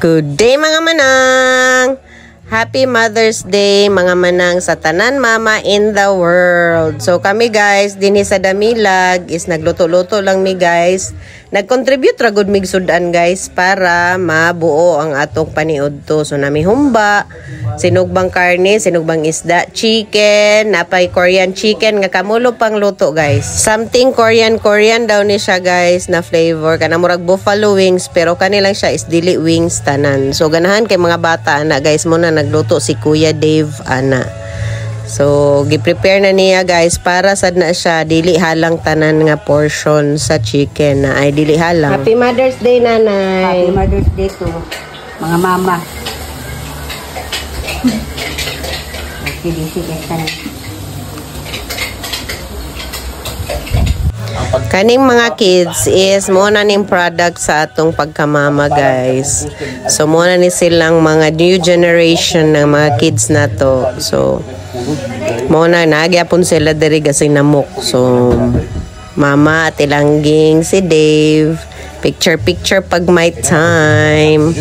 Good day mga manang! Happy Mother's Day mga manang sa tanan mama in the world. So kami guys, dinhi sa Damilag is nagluto-luto lang mi guys. Nag-contribute ra gud mig sudan guys para mabuo ang atong paniudto. So nami humba, sinugbang karne, sinugbang isda, chicken, napay Korean chicken nga kamulo pang luto guys. Something Korean daw ni siya guys na flavor kana murag buffalo wings pero kanilang siya is dili wings tanan. So ganahan kay mga bata ana guys mo na nagluto si Kuya Dave ana. So gi-prepare na niya guys para sad na siya dili halang tanan nga portion sa chicken na ay dili halang. Happy Mother's Day nanay. Happy Mother's Day to mga mama. Kaning mga kids is mo na ning product sa atong pagkamama guys. So mo na ni silang mga new generation ng mga kids na to. So mo na nagyapon sila diri kasi namok. So mama at ilangging si Dave. Picture pag may time.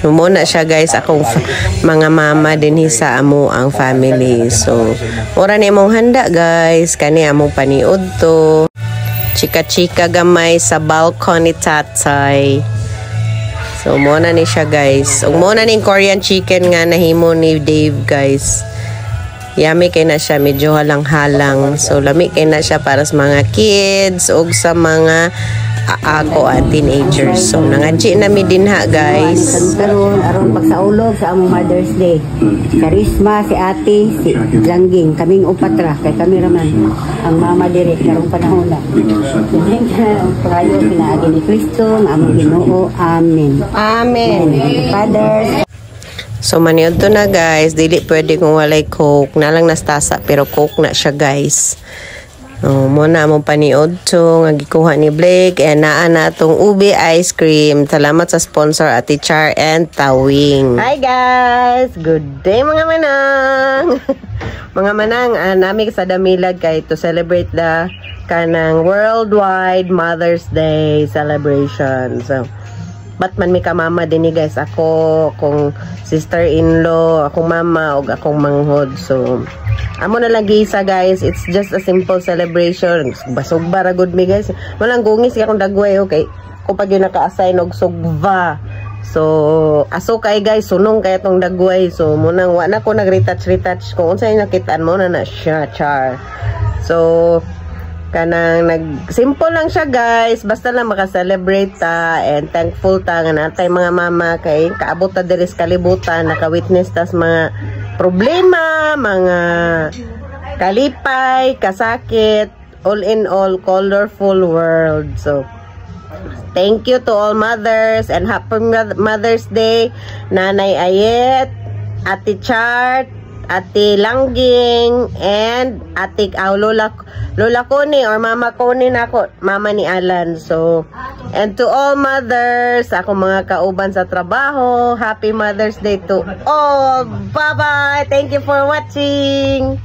Muna siya guys akong mga mama din sa amo ang family. So ora ni mong handa guys kani among paniud to. Chika gamay sa balcony ni tatay. So muna ni siya guys. Ug muna ning Korean chicken nga nahimo ni Dave guys. Yummy kay na siya, medyo halang-halang. So lami kay na siya para sa mga kids ug sa mga ako at teenagers. So nangadji na mi dinha guys. Karon aron pagsaulog sa among Mother's Day. Karisma si ate, si Langging, kaming upat ra kay kami raman ang mama diri karong panahon na. Ding prayo pinaagi ni Kristo nga among Ginoo. Amen. Amen. Fathers. So maniud to na guys, dili pwede kung walay coke. Nalang nastasa pero coke na siya guys. Muna mo paniod to nga gikuha ni Blake and naa na tong ube ice cream. Salamat sa sponsor Ate Char and Tawing. Hi guys! Good day mga manang! Mga manang, nami sa Damilag kay to celebrate the kanang worldwide Mother's Day celebration. So Batman mi ka mama din ni guys. Ako, akong sister-in-law, akong mama, o akong manghod. So amo na lang gisa guys. It's just a simple celebration. Basugba ra good mi guys. Walang gungis akong dagway okay. Ko pag yun naka-assign og sugba. So aso kay guys sunong kay tong dagway. So munang wa na ko nag-retouch kung unsay nakitaan mo na siya char. So kanang simple lang siya guys, basta lang maka-celebrate ta and thankful ta nga natay mga mama kay kaabot ta diri sa kalibutan, naka-witness tas mga problema, mga kalipay, kasakit, all in all colorful world. So thank you to all mothers and happy Mother's Day Nanay Ayet, Ate Chart, Ate Langging, and Ate Lola Connie or Mama Connie na ako, Mama ni Alan. So, and to all mothers, ako mga kauban sa trabaho, Happy Mother's Day to all. Bye-bye! Thank you for watching!